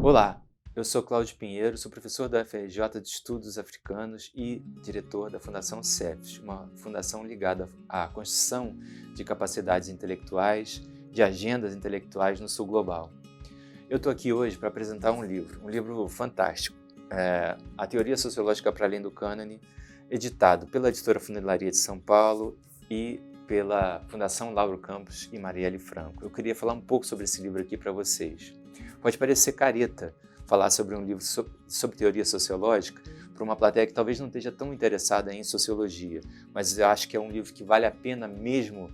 Olá, eu sou Cláudio Pinheiro, sou professor da UFRJ de Estudos Africanos e diretor da Fundação CEPES, uma fundação ligada à construção de capacidades intelectuais, de agendas intelectuais no sul global. Eu estou aqui hoje para apresentar um livro fantástico, A Teoria Sociológica para Além do Cânone, editado pela editora Funilaria de São Paulo e pela Fundação Lauro Campos e Marielle Franco. Eu queria falar um pouco sobre esse livro aqui para vocês. Pode parecer careta falar sobre um livro sobre teoria sociológica para uma plateia que talvez não esteja tão interessada em sociologia, mas eu acho que é um livro que vale a pena mesmo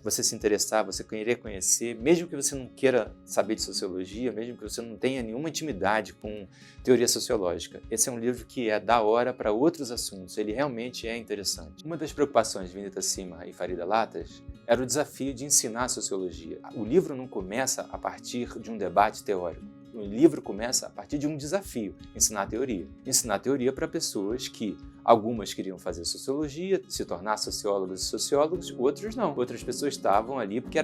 você se interessar, você querer conhecer, mesmo que você não queira saber de sociologia, mesmo que você não tenha nenhuma intimidade com teoria sociológica. Esse é um livro que é da hora para outros assuntos, ele realmente é interessante. Uma das preocupações de Vinita Simha e Farida Latas era o desafio de ensinar sociologia. O livro não começa a partir de um debate teórico. O livro começa a partir de um desafio, ensinar teoria. Ensinar teoria para pessoas que algumas queriam fazer sociologia, se tornar sociólogas e sociólogos, outros não. Outras pessoas estavam ali porque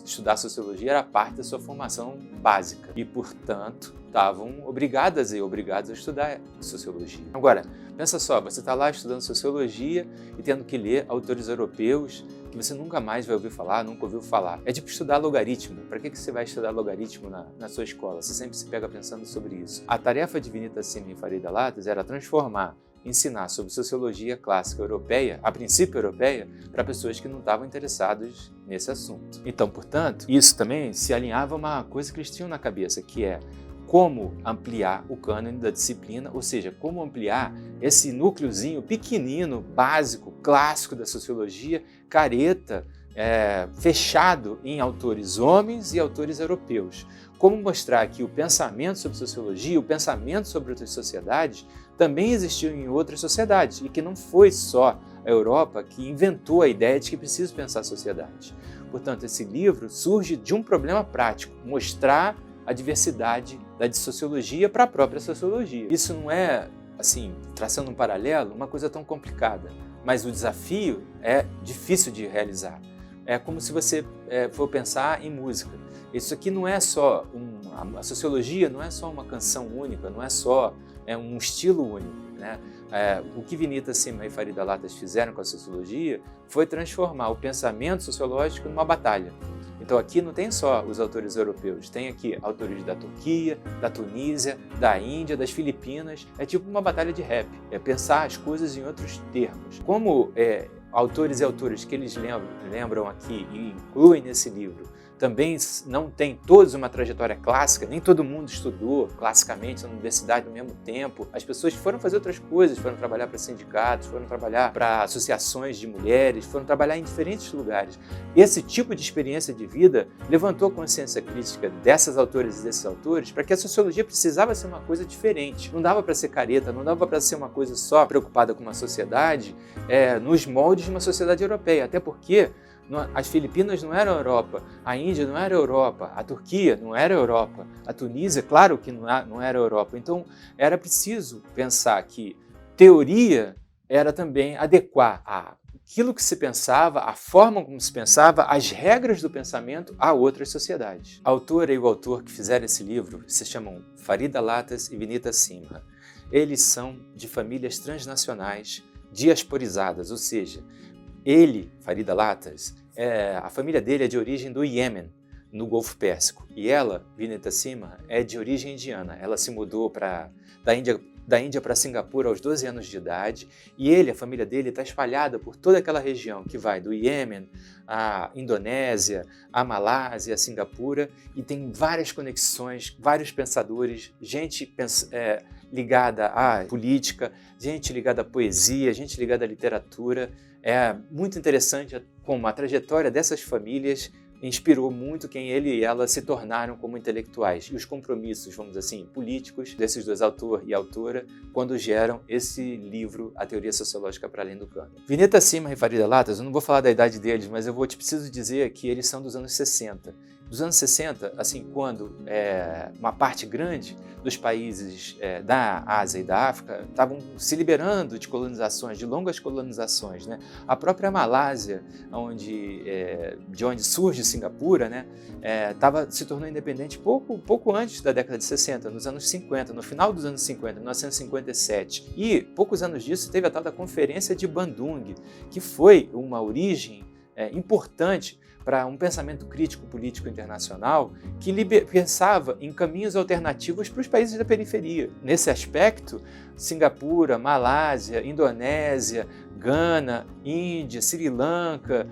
estudar sociologia era parte da sua formação básica e, portanto, estavam obrigados a estudar sociologia. Agora, pensa só, você está lá estudando sociologia e tendo que ler autores europeus que você nunca mais vai ouvir falar, nunca ouviu falar. É tipo estudar logaritmo. Para que você vai estudar logaritmo na sua escola? Você sempre se pega pensando sobre isso. A tarefa de Vinita Simha e Farida Latas era ensinar sobre sociologia clássica europeia, a princípio europeia, para pessoas que não estavam interessadas nesse assunto. Então, portanto, isso também se alinhava a uma coisa que eles tinham na cabeça, que é como ampliar o cânone da disciplina, ou seja, como ampliar esse núcleozinho pequenino, básico, clássico da sociologia, careta, fechado em autores homens e autores europeus. Como mostrar que o pensamento sobre sociologia, o pensamento sobre outras sociedades, também existiu em outras sociedades e que não foi só a Europa que inventou a ideia de que precisa pensar a sociedade. Portanto, esse livro surge de um problema prático, mostrar a diversidade da sociologia para a própria sociologia. Isso não é, assim, traçando um paralelo, uma coisa tão complicada, mas o desafio é difícil de realizar. É como se você for pensar em música. Isso aqui não é só a sociologia não é só uma canção única, não é só um estilo único, né? O que Vinita Simha e Farida Latas fizeram com a sociologia foi transformar o pensamento sociológico numa batalha. Então aqui não tem só os autores europeus, tem aqui autores da Turquia, da Tunísia, da Índia, das Filipinas. É tipo uma batalha de rap, é pensar as coisas em outros termos. Como autores e autores que eles lembram aqui e incluem nesse livro também não tem todos uma trajetória clássica, nem todo mundo estudou classicamente na universidade no mesmo tempo. As pessoas foram fazer outras coisas, foram trabalhar para sindicatos, foram trabalhar para associações de mulheres, foram trabalhar em diferentes lugares. Esse tipo de experiência de vida levantou a consciência crítica dessas autoras e desses autores para que a sociologia precisava ser uma coisa diferente. Não dava para ser careta, não dava para ser uma coisa só preocupada com uma sociedade nos moldes de uma sociedade europeia, até porque as Filipinas não eram Europa, a Índia não era Europa, a Turquia não era Europa, a Tunísia, claro que não era Europa. Então, era preciso pensar que teoria era também adequar aquilo que se pensava, a forma como se pensava, as regras do pensamento a outras sociedades. A autora e o autor que fizeram esse livro se chamam Farida Latas e Vinita Simha. Eles são de famílias transnacionais diasporizadas, ou seja, Farida Latas, a família dele é de origem do Iêmen, no Golfo Pérsico. E ela, Vinita Simha, é de origem indiana. Ela se mudou da Índia para Singapura aos 12 anos de idade. E a família dele está espalhada por toda aquela região que vai do Iêmen, à Indonésia, à Malásia, a Singapura. E tem várias conexões, vários pensadores, gente ligada à política, gente ligada à poesia, gente ligada à literatura. É muito interessante como a trajetória dessas famílias inspirou muito quem ele e ela se tornaram como intelectuais e os compromissos, vamos dizer assim, políticos desses dois autor e autora quando geram esse livro, A Teoria Sociológica para Além do Cânone. Vinita Simha e Farida Latas, eu não vou falar da idade deles, mas preciso dizer que eles são dos anos 60. dos anos 60, assim, quando uma parte grande dos países da Ásia e da África estavam se liberando de colonizações, de longas colonizações, né? A própria Malásia, de onde surge Singapura, né, se tornou independente pouco antes da década de 60, nos anos 50, no final dos anos 50, 1957. E, poucos anos disso, teve a tal da Conferência de Bandung, que foi uma origem importante para um pensamento crítico político internacional que pensava em caminhos alternativos para os países da periferia. Nesse aspecto, Singapura, Malásia, Indonésia, Gana, Índia, Sri Lanka,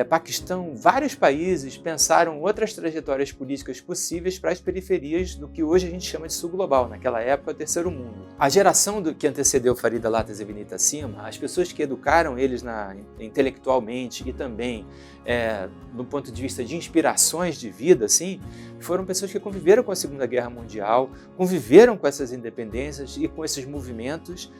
Paquistão, vários países pensaram outras trajetórias políticas possíveis para as periferias do que hoje a gente chama de sul global, naquela época, o terceiro mundo. A geração que antecedeu Farida Latas e Vinita Sima, as pessoas que educaram eles intelectualmente e também do ponto de vista de inspirações de vida, assim, foram pessoas que conviveram com a Segunda Guerra Mundial, conviveram com essas independências e com esses movimentos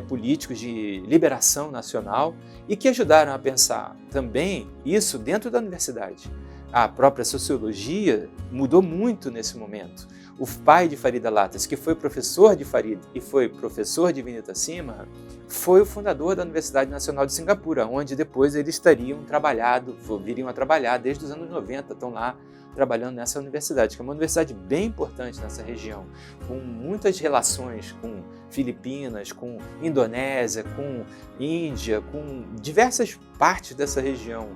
políticos de liberação nacional e que ajudaram a pensar também isso dentro da universidade. A própria sociologia mudou muito nesse momento. O pai de Farida Latas, que foi professor de Farida e foi professor de Vinita Sima, foi o fundador da Universidade Nacional de Singapura, onde depois eles viriam a trabalhar desde os anos 90, estão lá trabalhando nessa universidade, que é uma universidade bem importante nessa região, com muitas relações com Filipinas, com Indonésia, com Índia, com diversas partes dessa região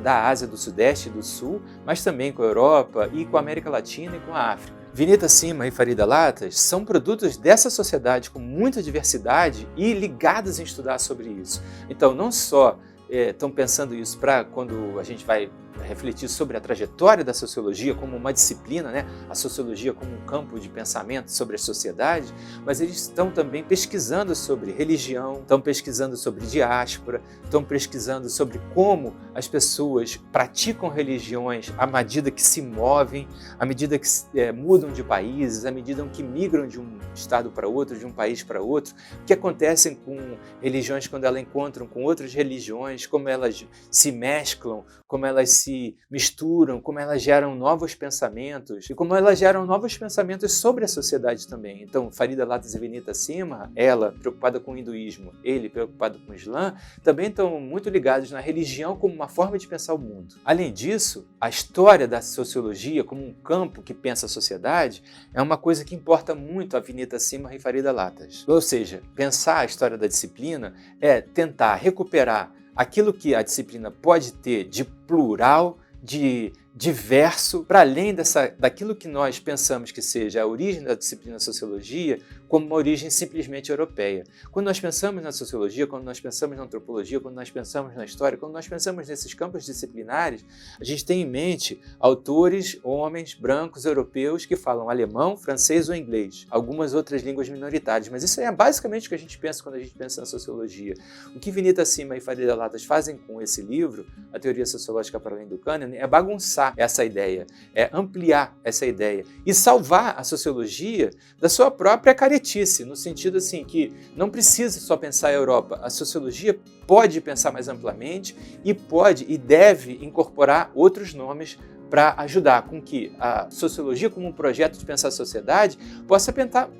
da Ásia do Sudeste e do Sul, mas também com a Europa e com a América Latina e com a África. Vinita Sima e Farida Latas são produtos dessa sociedade com muita diversidade e ligadas em estudar sobre isso. Então, não só estão pensando isso para quando a gente vai refletir sobre a trajetória da sociologia como uma disciplina, né? A sociologia como um campo de pensamento sobre a sociedade, mas eles estão também pesquisando sobre religião, estão pesquisando sobre diáspora, estão pesquisando sobre como as pessoas praticam religiões à medida que se movem, à medida que mudam de países, à medida que migram de um estado para outro, de um país para outro, o que acontece com religiões quando elas encontram com outras religiões, como elas se mesclam, como elas se misturam, como elas geram novos pensamentos e como elas geram novos pensamentos sobre a sociedade também. Então, Farida Latas e Vinita Sima, ela preocupada com o hinduísmo, ele preocupado com o Islã, também estão muito ligados na religião como uma forma de pensar o mundo. Além disso, a história da sociologia como um campo que pensa a sociedade é uma coisa que importa muito a Vinita Sima e Farida Latas. Ou seja, pensar a história da disciplina é tentar recuperar aquilo que a disciplina pode ter de plural, de diverso, para além daquilo que nós pensamos que seja a origem da disciplina sociologia, como uma origem simplesmente europeia. Quando nós pensamos na sociologia, quando nós pensamos na antropologia, quando nós pensamos na história, quando nós pensamos nesses campos disciplinares, a gente tem em mente autores, homens, brancos, europeus, que falam alemão, francês ou inglês, algumas outras línguas minoritárias, mas isso é basicamente o que a gente pensa quando a gente pensa na sociologia. O que Vinita Sima e Farida Latas fazem com esse livro, A Teoria Sociológica para Além do Cânone, é bagunçar essa ideia, é ampliar essa ideia e salvar a sociologia da sua própria caretice, no sentido assim que não precisa só pensar a Europa, a sociologia pode pensar mais amplamente e pode e deve incorporar outros nomes para ajudar com que a sociologia, como um projeto de pensar a sociedade, possa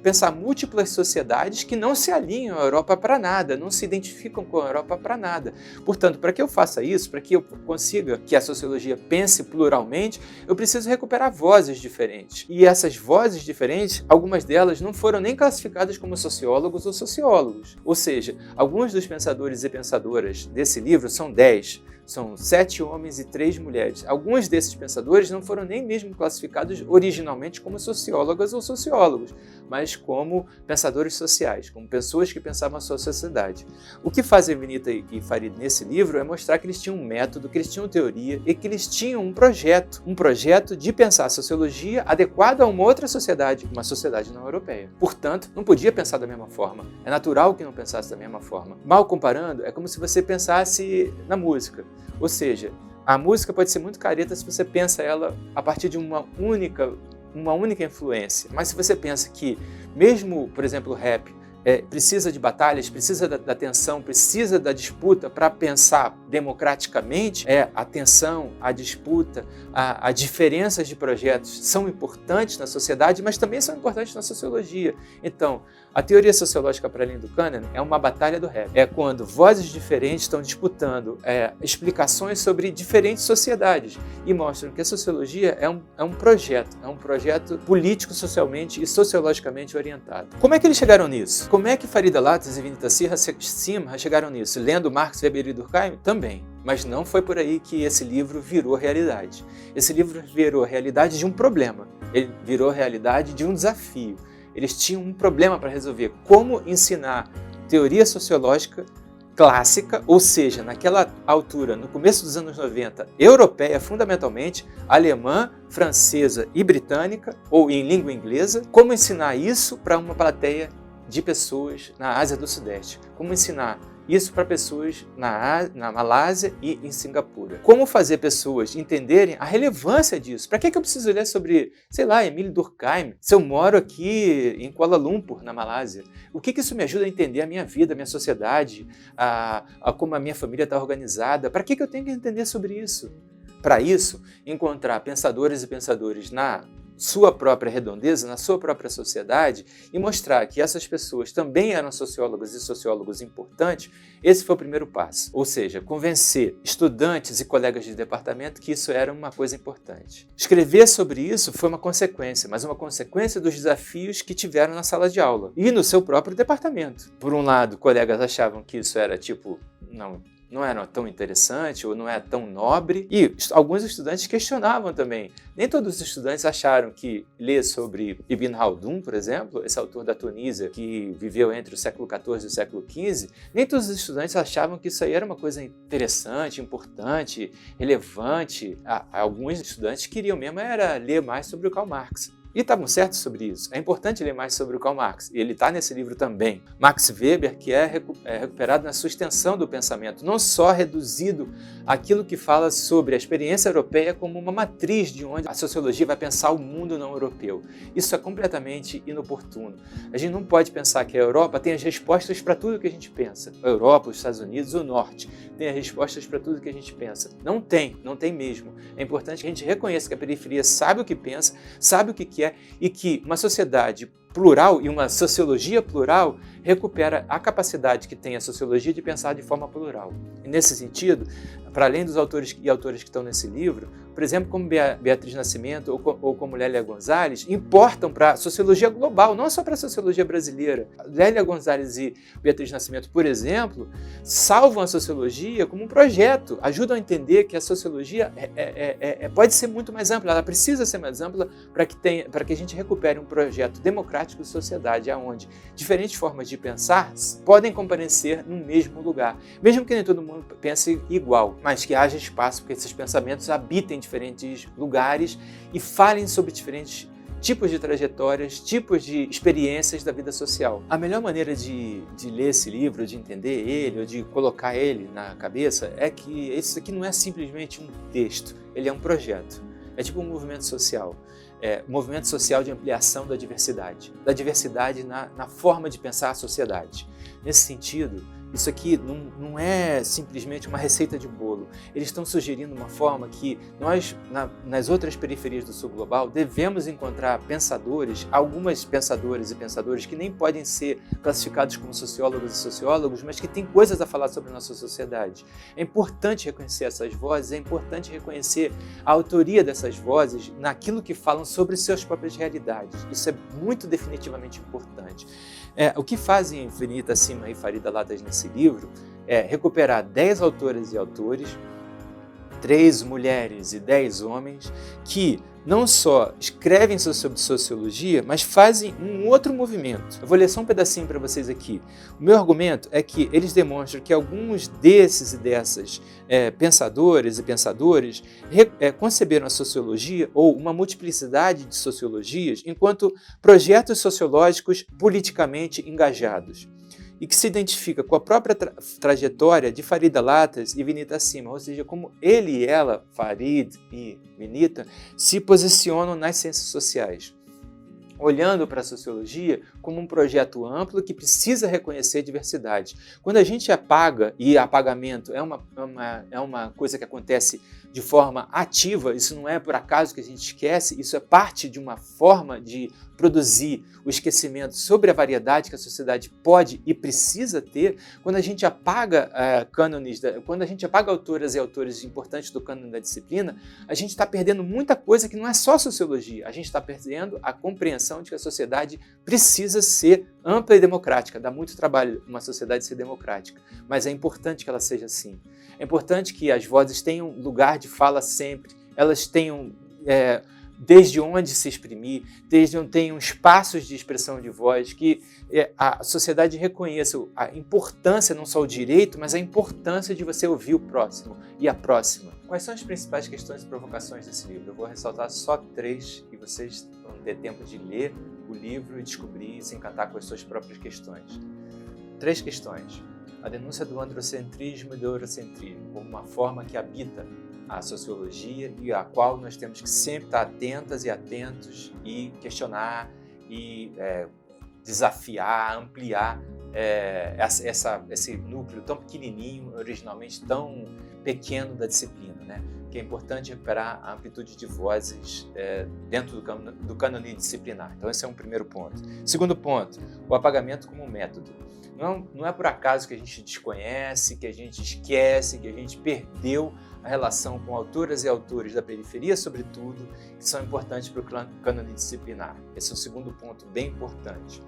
pensar múltiplas sociedades que não se alinham à Europa para nada, não se identificam com a Europa para nada. Portanto, para que eu faça isso, para que eu consiga que a sociologia pense pluralmente, eu preciso recuperar vozes diferentes. E essas vozes diferentes, algumas delas não foram nem classificadas como sociólogos ou sociólogos. Ou seja, alguns dos pensadores e pensadoras desse livro são 10. São 7 homens e 3 mulheres. Alguns desses pensadores não foram nem mesmo classificados originalmente como sociólogas ou sociólogos, mas como pensadores sociais, como pessoas que pensavam a sua sociedade. O que fazem Vinita e Farid nesse livro é mostrar que eles tinham um método, que eles tinham teoria e que eles tinham um projeto de pensar a sociologia adequado a uma outra sociedade, uma sociedade não europeia. Portanto, não podia pensar da mesma forma. É natural que não pensasse da mesma forma. Mal comparando, é como se você pensasse na música. Ou seja, a música pode ser muito careta se você pensa ela a partir de uma única influência. Mas se você pensa que, mesmo, por exemplo, o rap precisa de batalhas, precisa da tensão, precisa da disputa para pensar democraticamente, a tensão, a disputa, a diferenças de projetos são importantes na sociedade, mas também são importantes na sociologia. Então, a teoria sociológica para além do Kahneman é uma batalha do rap. É quando vozes diferentes estão disputando explicações sobre diferentes sociedades e mostram que a sociologia é um projeto político, socialmente e sociologicamente orientado. Como é que eles chegaram nisso? Como é que Farida Latas e Vinita Simha chegaram nisso? Lendo Marx, Weber e Durkheim? Também. Mas não foi por aí que esse livro virou realidade. Esse livro virou realidade de um problema. Ele virou realidade de um desafio. Eles tinham um problema para resolver. Como ensinar teoria sociológica clássica, ou seja, naquela altura, no começo dos anos 90, europeia fundamentalmente, alemã, francesa e britânica, ou em língua inglesa, como ensinar isso para uma plateia de pessoas na Ásia do Sudeste? Como ensinar isso para pessoas na Malásia e em Singapura? Como fazer pessoas entenderem a relevância disso? Para que eu preciso ler sobre, sei lá, Emile Durkheim, se eu moro aqui em Kuala Lumpur, na Malásia? O que isso me ajuda a entender a minha vida, a minha sociedade, como a minha família está organizada? Para que eu tenho que entender sobre isso? Para isso, encontrar pensadoras e pensadores na sua própria redondeza, na sua própria sociedade, e mostrar que essas pessoas também eram sociólogas e sociólogos importantes, esse foi o primeiro passo. Ou seja, convencer estudantes e colegas de departamento que isso era uma coisa importante. Escrever sobre isso foi uma consequência, mas uma consequência dos desafios que tiveram na sala de aula e no seu próprio departamento. Por um lado, colegas achavam que isso era não era tão interessante ou não é tão nobre, e alguns estudantes questionavam também. Nem todos os estudantes acharam que ler sobre Ibn Khaldun, por exemplo, esse autor da Tunísia que viveu entre o século XIV e o século XV, nem todos os estudantes achavam que isso aí era uma coisa interessante, importante, relevante. Alguns estudantes queriam mesmo ler mais sobre o Karl Marx. E estavam certos sobre isso. É importante ler mais sobre o Karl Marx. E ele está nesse livro também. Max Weber, que é recuperado na sua extensão do pensamento, não só reduzido àquilo que fala sobre a experiência europeia como uma matriz de onde a sociologia vai pensar o mundo não europeu. Isso é completamente inoportuno. A gente não pode pensar que a Europa tem as respostas para tudo que a gente pensa. A Europa, os Estados Unidos, o Norte tem as respostas para tudo que a gente pensa. Não tem mesmo. É importante que a gente reconheça que a periferia sabe o que pensa, sabe o que quer, e que uma sociedade plural e uma sociologia plural recupera a capacidade que tem a sociologia de pensar de forma plural. E nesse sentido, para além dos autores e autoras que estão nesse livro, por exemplo, como Beatriz Nascimento ou como Lélia Gonzalez, importam para a sociologia global, não só para a sociologia brasileira. Lélia Gonzalez e Beatriz Nascimento, por exemplo, salvam a sociologia como um projeto, ajudam a entender que a sociologia pode ser muito mais ampla, ela precisa ser mais ampla para que a gente recupere um projeto democrático de sociedade, onde diferentes formas de pensar podem comparecer no mesmo lugar, mesmo que nem todo mundo pense igual, mas que haja espaço para que esses pensamentos habitem diferentes lugares e falem sobre diferentes tipos de trajetórias, tipos de experiências da vida social. A melhor maneira de ler esse livro, de entender ele, ou de colocar ele na cabeça, é que esse aqui não é simplesmente um texto, ele é um projeto. É tipo um movimento social. Um movimento social de ampliação da diversidade na forma de pensar a sociedade. Nesse sentido, isso aqui não é simplesmente uma receita de bolo. Eles estão sugerindo uma forma que nós, nas outras periferias do sul global, devemos encontrar algumas pensadoras e pensadores que nem podem ser classificados como sociólogos e sociólogos, mas que têm coisas a falar sobre a nossa sociedade. É importante reconhecer essas vozes, é importante reconhecer a autoria dessas vozes naquilo que falam sobre suas próprias realidades. Isso é muito definitivamente importante. O que fazem Vinita Simha e Farida Latas nesse livro é recuperar 10 autoras e autores, 3 mulheres e 10 homens, que não só escrevem sobre sociologia, mas fazem um outro movimento. Eu vou ler só um pedacinho para vocês aqui. O meu argumento é que eles demonstram que alguns desses e dessas pensadores e pensadores conceberam a sociologia ou uma multiplicidade de sociologias enquanto projetos sociológicos politicamente engajados, e que se identifica com a própria trajetória de Farida Latas e Vinita Simha, ou seja, como ele e ela, Farid e Vinita, se posicionam nas ciências sociais. olhando para a sociologia como um projeto amplo que precisa reconhecer diversidade. Quando a gente apaga, e apagamento é uma coisa que acontece de forma ativa, isso não é por acaso que a gente esquece, isso é parte de uma forma de produzir o esquecimento sobre a variedade que a sociedade pode e precisa ter. Quando a gente apaga cânones, quando a gente apaga autoras e autores importantes do cânone da disciplina, a gente está perdendo muita coisa que não é só sociologia, a gente está perdendo a compreensão de que a sociedade precisa ser ampla e democrática. Dá muito trabalho uma sociedade ser democrática, mas é importante que ela seja assim. É importante que as vozes tenham lugar de fala sempre, elas tenham desde onde se exprimir, desde onde tenham espaços de expressão de voz, que a sociedade reconheça a importância, não só o direito, mas a importância de você ouvir o próximo e a próxima. Quais são as principais questões e provocações desse livro? Eu vou ressaltar só 3 e vocês vão ter tempo de ler o livro e descobrir e se encantar com as suas próprias questões. 3 questões. A denúncia do androcentrismo e do eurocentrismo como uma forma que habita a sociologia e a qual nós temos que sempre estar atentas e atentos e questionar e desafiar, ampliar esse núcleo tão pequenininho, originalmente tão pequeno da disciplina, né? Que é importante recuperar a amplitude de vozes dentro do cânone disciplinar. Então esse é um primeiro ponto. Segundo ponto, o apagamento como método. Não é por acaso que a gente desconhece, que a gente esquece, que a gente perdeu a relação com autoras e autores da periferia, sobretudo, que são importantes para o cânone disciplinar. Esse é o segundo ponto bem importante.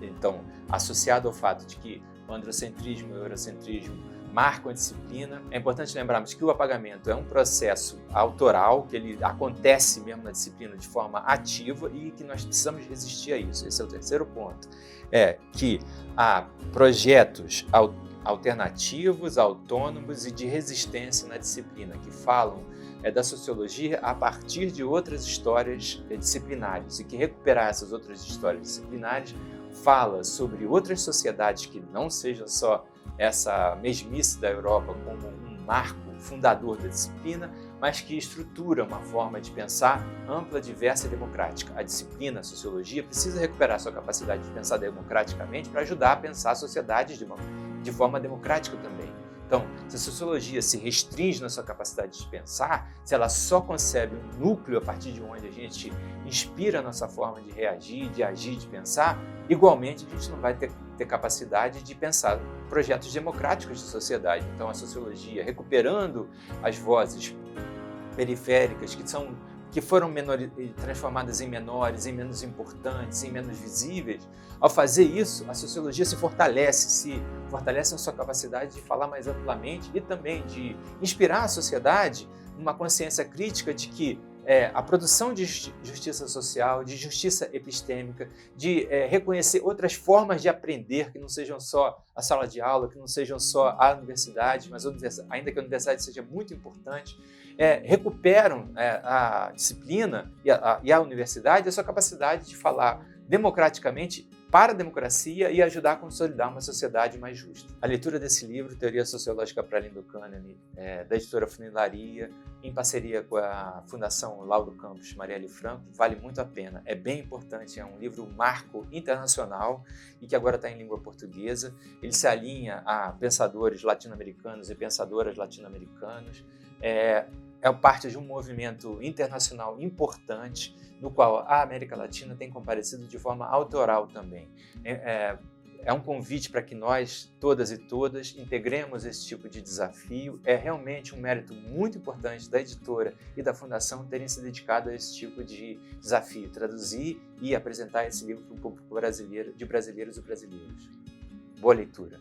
Então, associado ao fato de que o androcentrismo e o eurocentrismo marcam a disciplina, é importante lembrarmos que o apagamento é um processo autoral, que ele acontece mesmo na disciplina de forma ativa e que nós precisamos resistir a isso. Esse é o terceiro ponto. É que há projetos alternativos, autônomos e de resistência na disciplina, que falam da sociologia a partir de outras histórias disciplinares e que recuperar essas outras histórias disciplinares fala sobre outras sociedades que não sejam só essa mesmice da Europa como um marco fundador da disciplina, mas que estrutura uma forma de pensar ampla, diversa e democrática. A disciplina, a sociologia, precisa recuperar sua capacidade de pensar democraticamente para ajudar a pensar sociedades de forma democrática também. Então, se a sociologia se restringe na sua capacidade de pensar, se ela só concebe um núcleo a partir de onde a gente inspira a nossa forma de reagir, de agir, de pensar, igualmente a gente não vai ter capacidade de pensar projetos democráticos de sociedade. Então, a sociologia, recuperando as vozes periféricas que foram transformadas em menores, em menos importantes, em menos visíveis, ao fazer isso, a sociologia se fortalece na sua capacidade de falar mais amplamente e também de inspirar a sociedade numa consciência crítica de que a produção de justiça social, de justiça epistêmica, de reconhecer outras formas de aprender que não sejam só a sala de aula, que não sejam só a universidade, mas ainda que a universidade seja muito importante, recuperam a disciplina e a universidade a sua capacidade de falar democraticamente para a democracia e ajudar a consolidar uma sociedade mais justa. A leitura desse livro, Teoria Sociológica para Além do Cânone, da editora Funilaria, em parceria com a Fundação Lauro Campos Marielle Franco, vale muito a pena. É bem importante, é um livro marco internacional e que agora está em língua portuguesa. Ele se alinha a pensadores latino-americanos e pensadoras latino-americanas. É parte de um movimento internacional importante, no qual a América Latina tem comparecido de forma autoral também. É um convite para que nós, todas e todas, integremos esse tipo de desafio. É realmente um mérito muito importante da editora e da Fundação terem se dedicado a esse tipo de desafio, traduzir e apresentar esse livro para o público brasileiro, de brasileiros e brasileiras. Boa leitura!